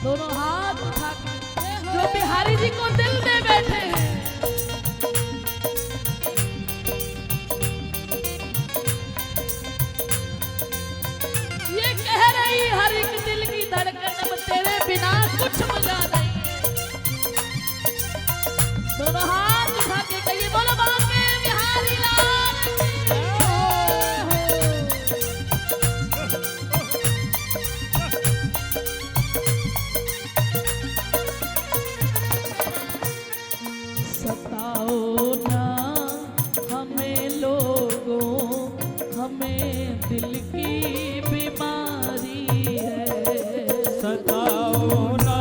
दोनों हाथ उठा के जो बिहारी जी को दिल में बैठे हैं, ये कह रही हर एक दिल की धड़कन अब तेरे बिना कुछ मजा नहीं। दोनों हाथ उठा के कहिए बोलो बाके बिहारी लाल की। सताओ ना हमें लोगों, हमें दिल की बीमारी है। सताओ ना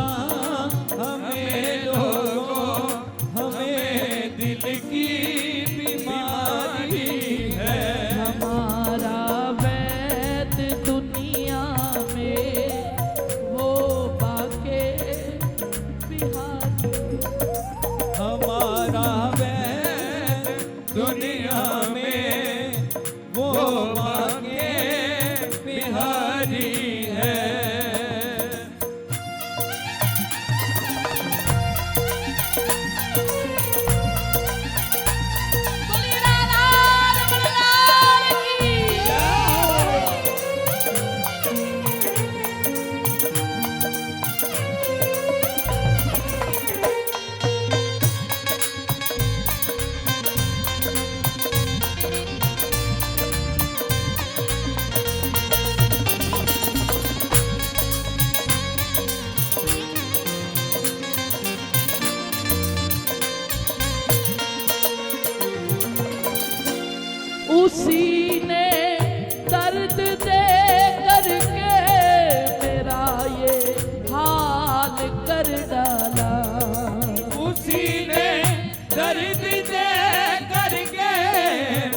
हमें लोगों, हमें दिल की बीमारी है। हमारा वैद दुनिया में वो बाके बिहारी। हमारा वैद दुनिया में वो बाके बिहारी है। बोलिए लाल बलराम की। उसी ने दर्द दे करके मेरा ये हाल कर डाला। उसी ने दर्द दे करके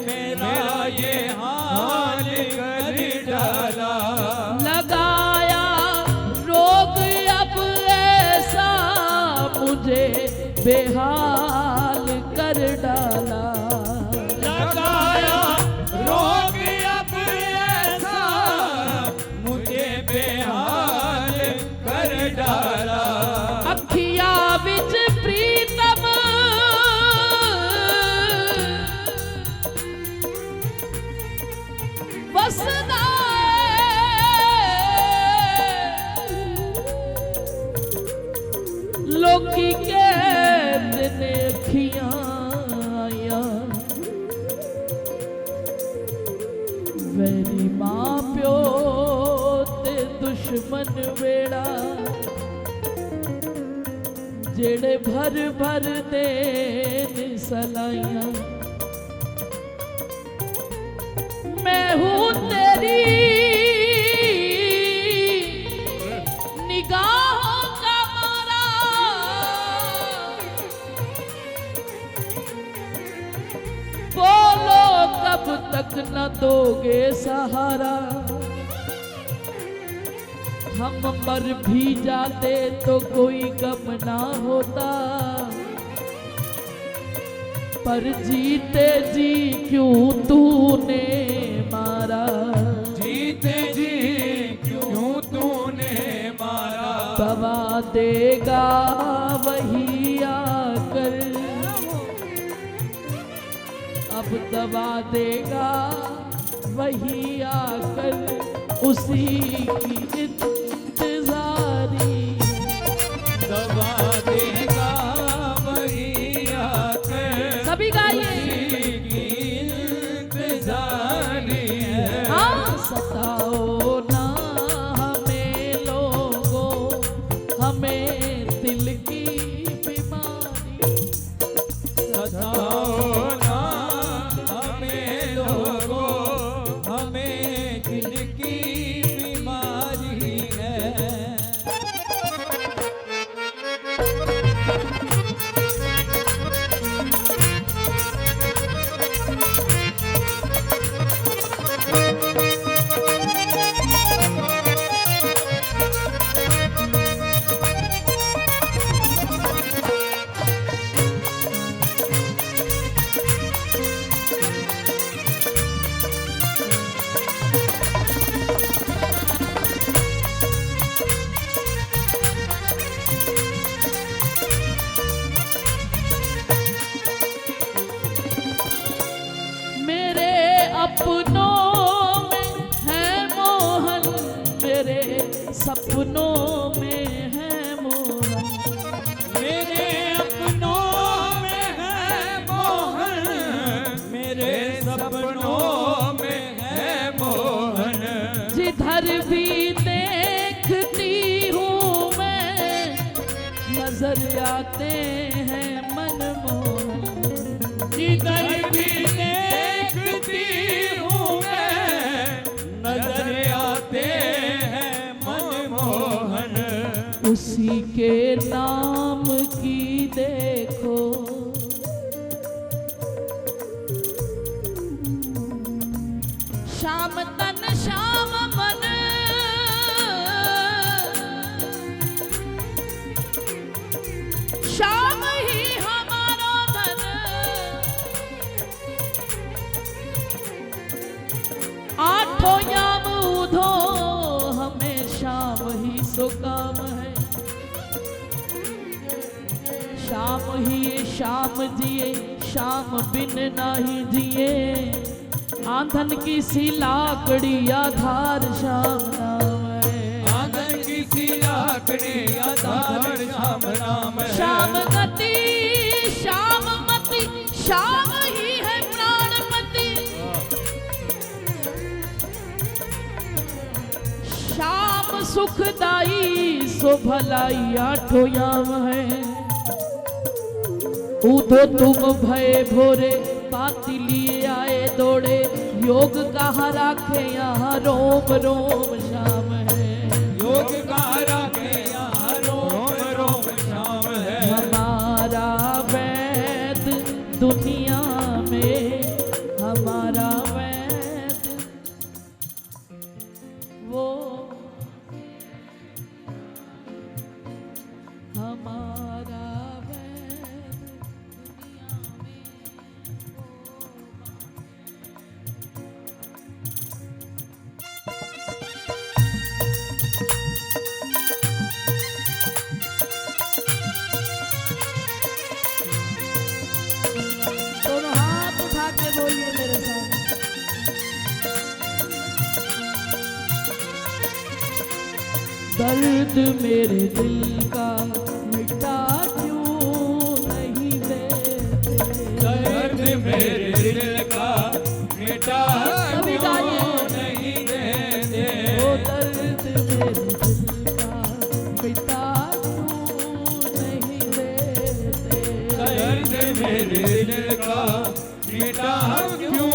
मेरा ये हाल कर डाला। लगाया रोग अब ऐसा मुझे बेहाल कर डाला। लगाया रोग अब ऐसा मुझे बेहाल कर डाला। अखिया विच प्रीतम वसदा लोकी कहते ने अखियां आया। वैरी मां प्यो ते दुश्मन वेड़ा जेड़े भर भर देन सलाइयां। मैं हूँ तेरी निगाहों का मारा, बोलो कब तक न दोगे सहारा। हम मर भी जाते तो कोई गम ना होता, पर जीते जी क्यों तूने मारा। जीते जी क्यों तूने मारा। दवा देगा वही आकर, अब दवा देगा वही आकर, उसी की इंतजारी। दवा देगा वही आकर, सभी गाइए। उसी की इंतजारी है। हाँ सताओ ना हमें लोगों, हमें दिल की बीमारी। सताओ ना हमें लोगों, हमें दिल की बीमारी सपनों में है मोहन, मेरे अपनों में है मोहन, मेरे सपनों में है मोहन। जिधर भी देखती हूँ मैं नजर आते हैं मनमोहन, जिधर भी देखती हूँ मैं नजर आते हैं मनमोहन। उसी के नाम की देखो शाम तन शाम मन, शाम ही हमारा धन। आठों याम उधो हमें शाम ही सो काम है, शाम ही ये शाम जिए शाम बिन नाही जिए। आंधन की सी लाकड़ी आधार शाम नाम है, आंगन की सी लाकड़ी आधार शाम नाम है। शाम गति शाम मति शाम ही है प्राणपति। शाम सुखदाई सो भलाई आठों याम है। उधो तुम भय भोरे पाती लिए आए दौड़े, योग कहाँ राखे यहाँ रोम रोम शाम है। योग का राखे यहाँ रोम रोम शाम है। हमारा वैद दुनिया में, हमारा वैद वो, हमारा वैद दुनिया में दोनों हाथ उठा के बोलिए मेरे साथ। दर्द मेरे दिल का मिटा क्यों नहीं देते, दर्द मेरे दिल का मिटा कभी गाइए। क्यों नहीं देते। ओ दर्द मेरे दिल का मिटा क्यों नहीं देते। दर्द मेरे दिल का मिटा क्यों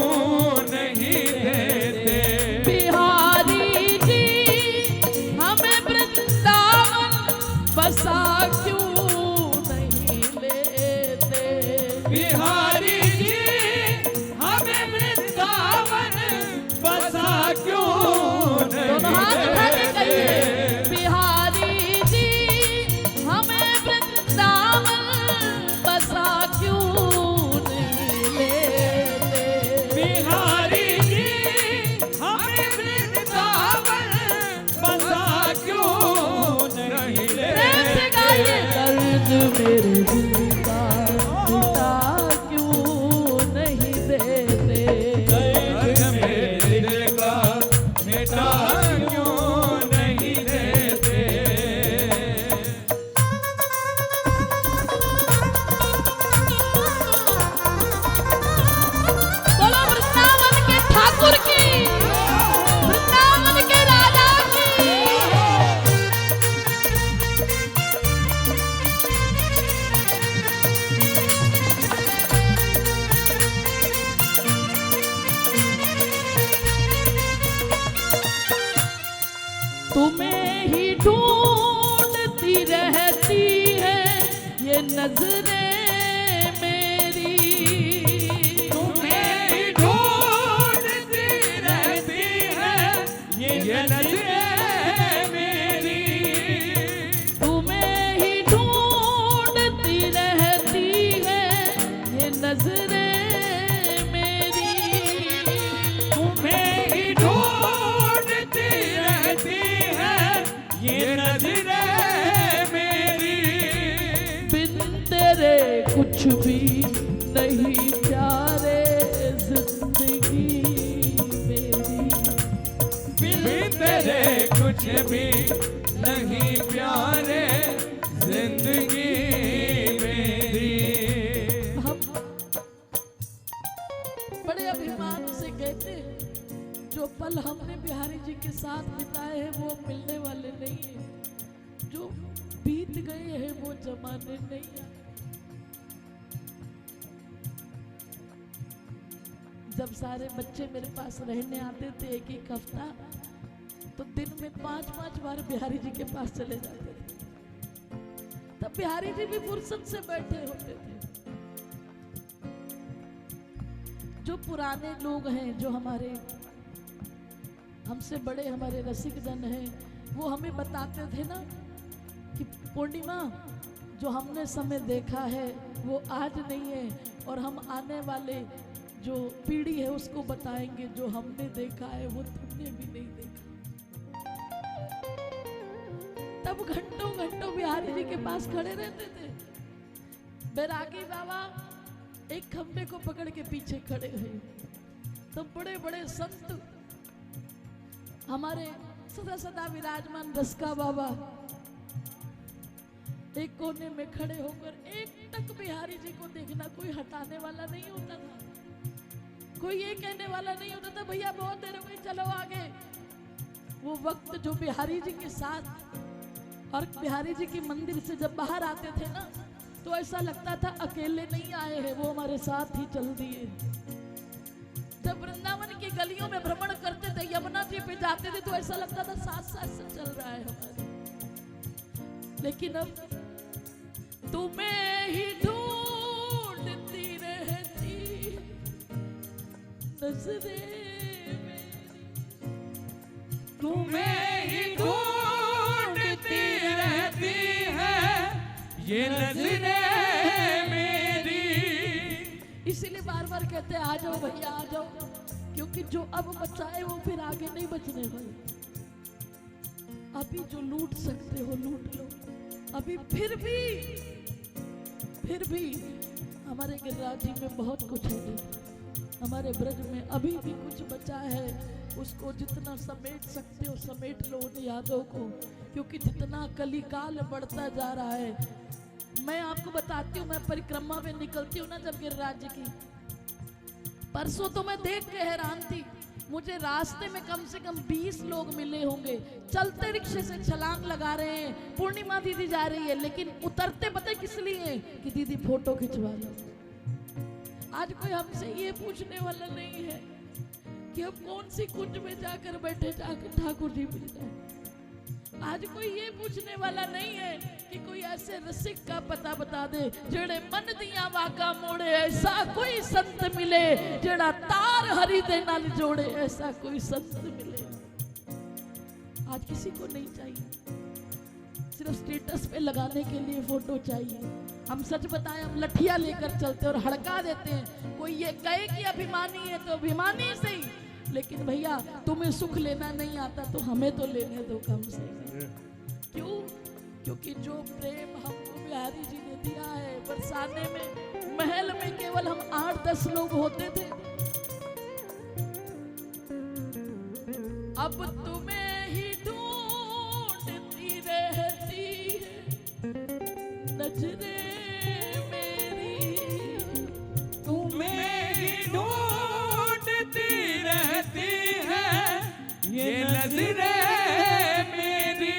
नहीं देते। बिहारी जी हमें वृंदावन बसा क्यों नहीं लेते। बिहारी जी हमें वृंदावन बसा क्यों दोनों नहीं हाथ उठा के देते। कहिए, बिहारी जी हमें वृंदावन बसा क्यों नहीं लेते। बिहारी जी हमें वृंदावन बसा क्यों नहीं प्रेम से गाइए। लेते। दर्द मेरे दिल का मिटा क्यों नहीं देते। दर्द मेरे दिल का मिटा क्यों नहीं देते। बोलो वृंदावन के ठाकुर की, वृंदावन के राजा की। तुम्हें ही ढूंढती रहती है ये नजरें मेरी। तुम्हें ही ढूंढती रहती है ये नजरें मेरी। तुम्हें ही ढूंढती रहती है ये नजरें मेरी। तुम्हें ही ढूंढती रहती है ये नजरें मेरी। बिन तेरे कुछ भी नहीं प्यारे जिंदगी मेरी। बिन तेरे कुछ भी नहीं प्यारे जिंदगी मेरी। हम बड़े अभिमान से कहते हैं जो पल हमने बिहारी जी के साथ बिताए हैं वो मिलने वाले नहीं है, जो बीत गए हैं वो जमाने नहीं है। जब सारे बच्चे मेरे पास रहने आते थे एक एक हफ्ता, तो दिन में 5-5 बार बिहारी जी के पास चले जाते थे। तब बिहारी जी भी फुर्सत से बैठे होते थे। जो पुराने लोग हैं, जो हमारे हमसे बड़े हमारे रसिक जन हैं, वो हमें बताते थे ना कि पूर्णिमा जो हमने समय देखा है वो आज नहीं है, और हम आने वाले जो पीढ़ी है उसको बताएंगे जो हमने देखा है वो तुमने भी नहीं देखा। तब घंटों घंटों बिहारी जी के पास खड़े रहते थे। बैरागी बाबा एक खंबे को पकड़ के पीछे खड़े हुए, तो बड़े बड़े संत हमारे सदा सदा विराजमान रसका बाबा एक कोने में खड़े होकर एक टक बिहारी जी को देखना, कोई हटाने वाला नहीं होता था, कोई ये कहने वाला नहीं होता था भैया बहुत देर हो गई चलो आगे। वो वक्त जो बिहारी जी के साथ और बिहारी जी के मंदिर से जब बाहर आते थे ना, तो ऐसा लगता था अकेले नहीं आए हैं, वो हमारे साथ ही चल दिए। जब वृंदावन की गलियों में भ्रमण करते थे, यमुना जी पे जाते थे, तो ऐसा लगता था साथ साथ से चल रहा है हमारे। लेकिन अब तुम्हें ही ढूंढती रहती नजरें मेरी, तुम्हें ही ढूंढती रहती है ये नजरें मेरी। इसीलिए बार बार कहते हैं आ जाओ भैया आ जाओ, क्योंकि जो अब बचा है वो फिर आगे नहीं बचने वाले। अभी जो लूट सकते हो लूट लो। अभी फिर भी हमारे गिरिराज जी में बहुत कुछ है, हमारे ब्रज में अभी भी कुछ बचा है। उसको जितना समेट सकते हो समेट लो उन यादों को, क्योंकि जितना कलिकाल बढ़ता जा रहा है। मैं आपको बताती हूँ, मैं परिक्रमा में निकलती हूँ ना जब गिरिराज जी की, परसों तो मैं देख के हैरान थी। मुझे रास्ते में कम से कम 20 लोग मिले होंगे, चलते रिक्शे से छलांग लगा रहे हैं, पूर्णिमा दीदी जा रही है, लेकिन उतरते पता है किस लिए कि दीदी फोटो खिंचवा लो। आज कोई हमसे ये पूछने वाला नहीं है कि हम कौन सी कुंज में जाकर बैठे जाकर ठाकुर जी मिल जाए। आज कोई ये पूछने वाला नहीं है कि कोई ऐसे रसिक का पता बता दे जेड़े मन दिया वाका मोड़े, ऐसा कोई संत मिले जेड़ा तार हरि दे नाल जोड़े, ऐसा कोई संत मिले। आज किसी को नहीं चाहिए, सिर्फ स्टेटस पे लगाने के लिए फोटो चाहिए। हम सच बताएं, हम लठिया लेकर चलते और हड़का देते हैं। कोई ये कहे कि अभिमानी है तो अभिमानी सही, लेकिन भैया तुम्हें सुख लेना नहीं आता तो हमें तो लेने दो कम से। क्यों? क्योंकि जो प्रेम हमको बिहारी जी ने दिया है, बरसाने में महल में केवल हम 8-10 लोग होते थे, अब तुम्हें ही ढूंढती रहती है नजरें मेरी, तुम्हें ही ढूंढती रहती है ये नजरें मेरी।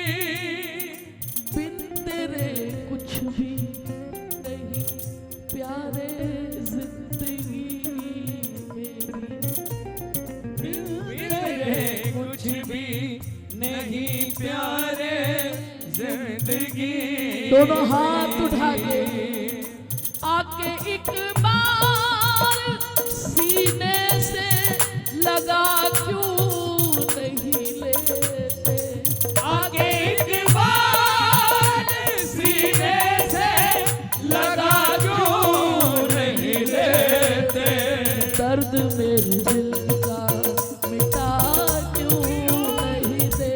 बिन तेरे कुछ भी नहीं प्यारे जिंदगी मेरी, बिन तेरे कुछ भी नहीं प्यारे जिंदगी। दोनों हाथ उठा के आके एक बार सीने से लगा क्यों नहीं लेते, आगे एक बार सीने से लगा क्यों नहीं लेते। दर्द मेरे दिल का मिटा क्यों नहीं देते।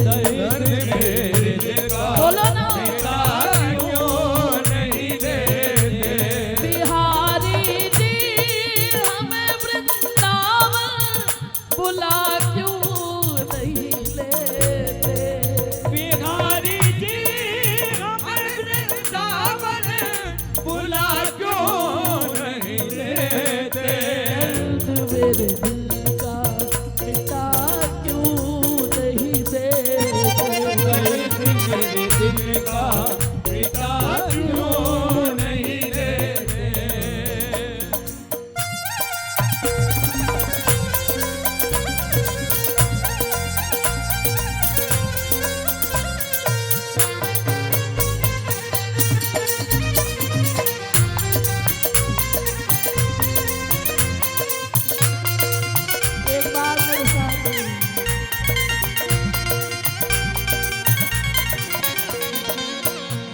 दर्द मेरे दिल का बोलो ना, मिटा क्यों नहीं देते। बिहारी जी हमें वृंदावन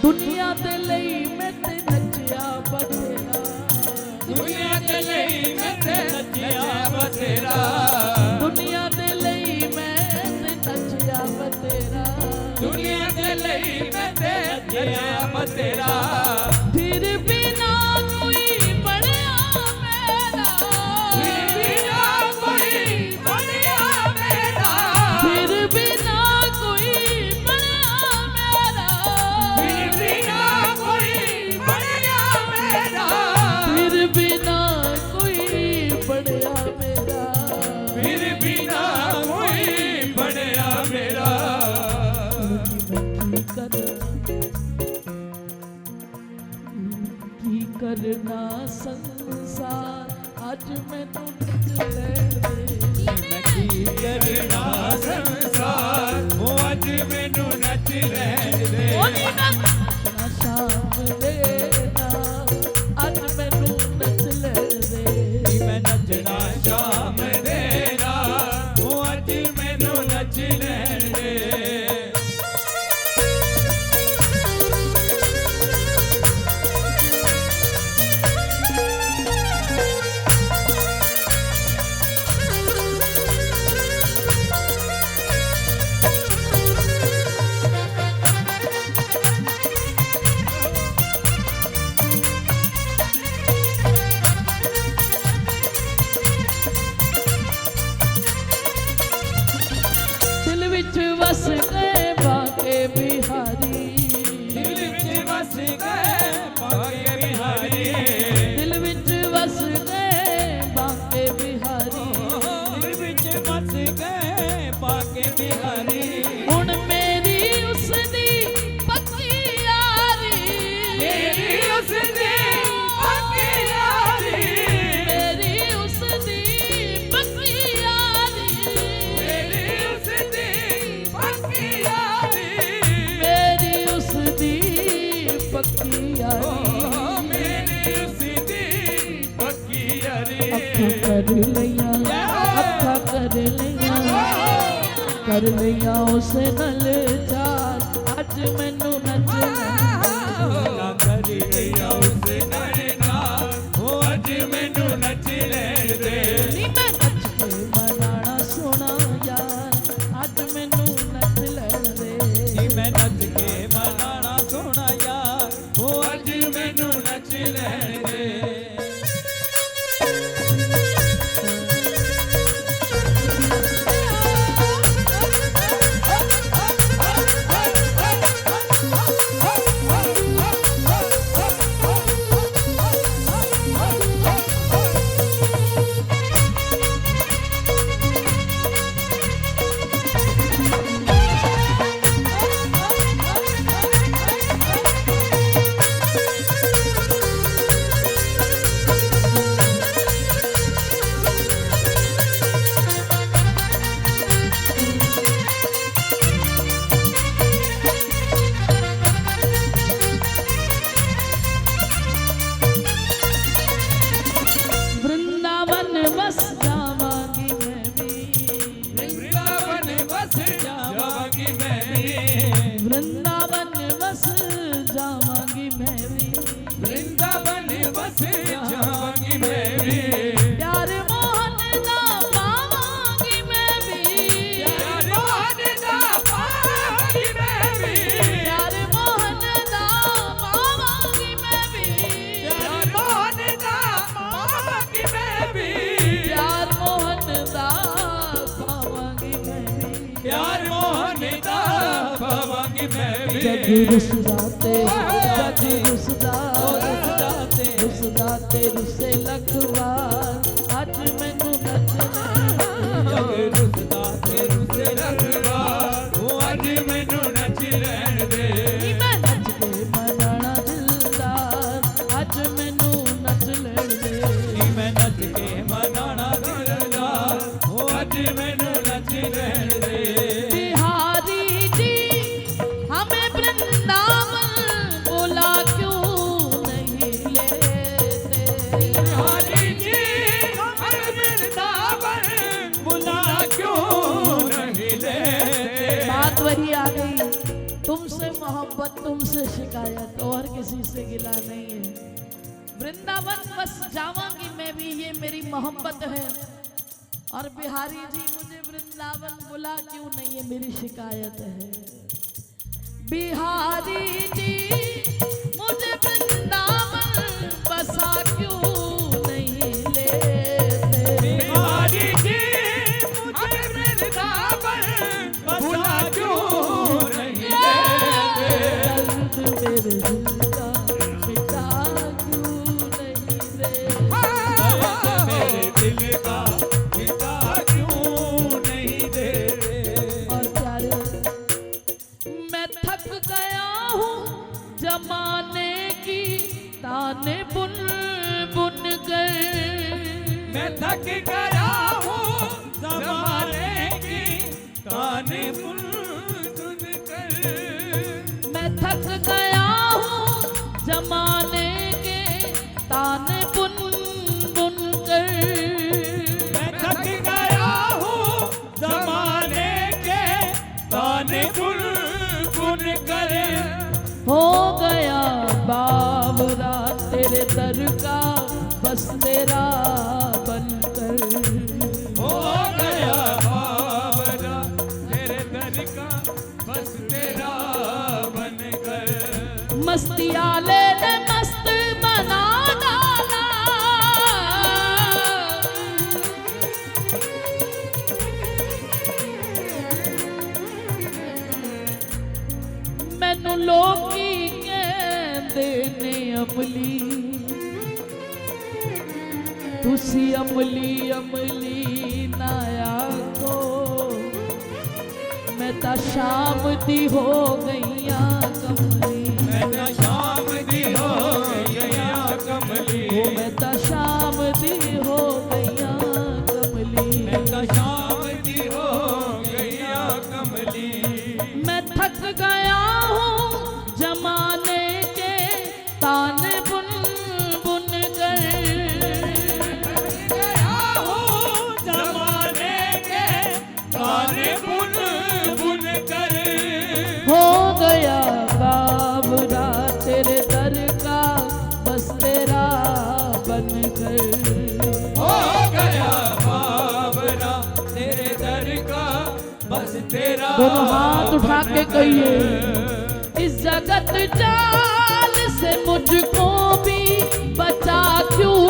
दुनिया दे लई मैं ते नचिया बथेरा दुनिया दे लई मैं ते नचिया बथेरा दुनिया दे लई मैं ते नचिया बथेरा दुनिया दे लई मैं ते नचिया बथेरा फिर भी ना कोई बढ़िया मेरा फिर भी ना कोई बढ़िया मेरा फिर भी ना कोई बढ़िया मेरा फिर भी ना कोई बढ़िया मेरा फिर भी ना कोई बढ़िया मेरा फिर भी ना कोई बढ़िया मेरा की करना संसार आज मैं तो ले मैं की करना संसार वो अज मैनू नच रहन दे नचना शाम देना आज मैनू नच ले दे मैं नचना शाम देना वो अज मैनू नच रहन दे दिल विच वस गए बाके बिहारी दिल विच वस गए बाके बिहारी दिल विच वस गए बाके बिहारी दिल विच वस गए बाके बिहारी हुण मेरी उसदी पक्की यारी मेरी उसदी पक्की यारी मेरी उसदी पक्की यारी मेरी उसदी पक्की यारी मेरी उसदी पक्की यारी मेरी उसदी पक्की यारी अखा कर लिया अखा कर लिया उस नल चाल अज मैनू नचना कर लिया उस नैना वो अज मैनू नच लैन दे नी मैं नच के मनाना सोना यार अज मैनू नच लैन दे मैं नच के मनाना सोना यार वो अज मैनू नच लैन दे वृंदावन बस जावांगी मैं भी वृंदावन बस जावांगी मैं भी वृंदावन बस जावांगी मैं भी वृंदावन बस जावांगी मैं भी प्यार मोहन दा पावांगी मैं भी प्यार मोहन दा पावांगी मैं भी प्यार मोहन दा पावांगी मैं भी प्यार मोहन दा पावांगी मैं भी प्यार मोहन दा पावांगी मैं भी प्यार मोहन दा पावांगी मैं भी जग रुसदाते रुसदाते रुसे लखवार अज मैनू नचना जग रुसदा ते रुसे रखवा वो अज मैनू नच रहन दे मैं नच के मनाना दिलदार अज मैनू नच लेण दे मैं नच के मनाना दिलदार वो अज मैनू नच रहन दे बिहारी जी हमें वृंदावन बोला क्यों नहीं लेते बिहारी जी हम वृंदावन बुला क्यों नहीं लेते बात वही आ गई तुमसे मोहब्बत, तुमसे शिकायत, और किसी से गिला नहीं है। वृंदावन बस जावांगी मैं भी, ये मेरी मोहब्बत है। और बिहारी जी मुझे वृंदावन बुला क्यों नहीं, ये मेरी शिकायत है। बिहारी जी मुझे वृंदावन बसा क्यों नहीं लेते। बिहारी जी मुझे वृंदावन बसा क्यों नहीं लेते। दर्द मेरे दिल का मिटा क्यों नहीं देते। दर्द मेरे दिल का मिटा क्यों नहीं देते। और प्यारे मैं थक गया हूँ जमाने की ताने बुन बुन कर। मैं थक गया हूँ ज़माने की ताने बुन बुन कर। मैं थक गया हूँ जमाने के ताने बुन बुन कर। मैं थक गया हूँ ज़माने के ताने बुन बुन कर। हो गया बाबरा तेरे दर का बस तेरा बनकर। हो गया बाबरा तेरे दर का बस तेरा बनकर। मस्तिया ले ले मस्त बना डाला। मैनू लोकी कहंदे ने अमली, तुसी अमली अमली ना आखो। मैं ता शाम दी हो गईया कमली। मैं तो शाम दी हो गईया कमली। ओ मैं ता शाम दी हो गईया कमली। मैं तो शाम दी हो गईया कमली। मैं थक गया हूँ जमाने के ताने बुन बुन कर। गया हूँ ज़माने के ताने बुन बुन कर। हो गया बाबरा तेरे दर का बस तेरा बनकर। हो गया बाबरा तेरे दर का बस तेरा। दोनों हाथ उठा के कहिए, इस जगत जाल से मुझको भी बचा क्यों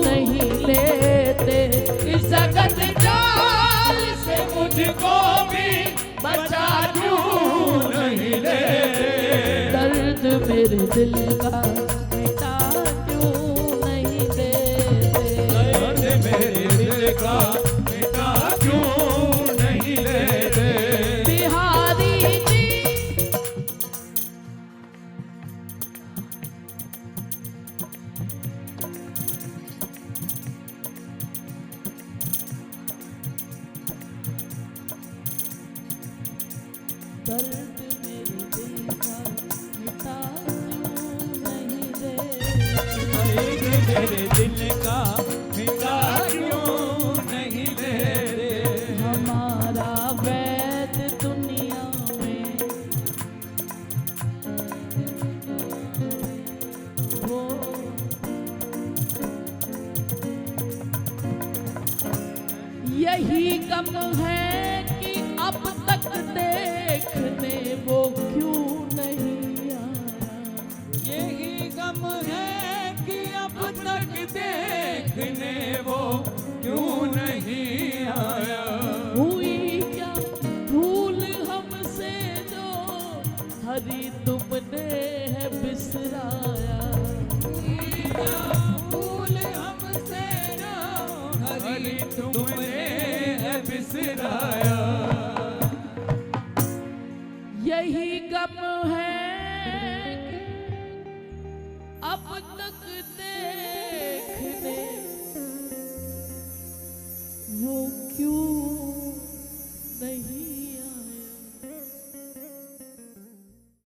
नहीं लेते। इस जगत जाल से मुझको भी बचा क्यों नहीं लेते। दर्द मेरे दिल का मिटा क्यों नहीं देते। दर्द मेरे दिल का मिटा क्यों नहीं लेते। बिहारी जी दर्द मेरे दिल का मिटा क्यों नहीं देते। दर्द मेरे दिल का मिटा क्यों नहीं लेते। हमारा वैद दुनिया में वो यही गम है कि अब तक देखने वो क्यों नहीं आया। यही गम है कि अब तक देखने वो क्यों नहीं आया। हुई क्या भूल हमसे जो हरी तुमने है बिसराया। भूल हमसे जो हरी तुमने है बिसराया। यही गम है कि अब तक देखने वो क्यों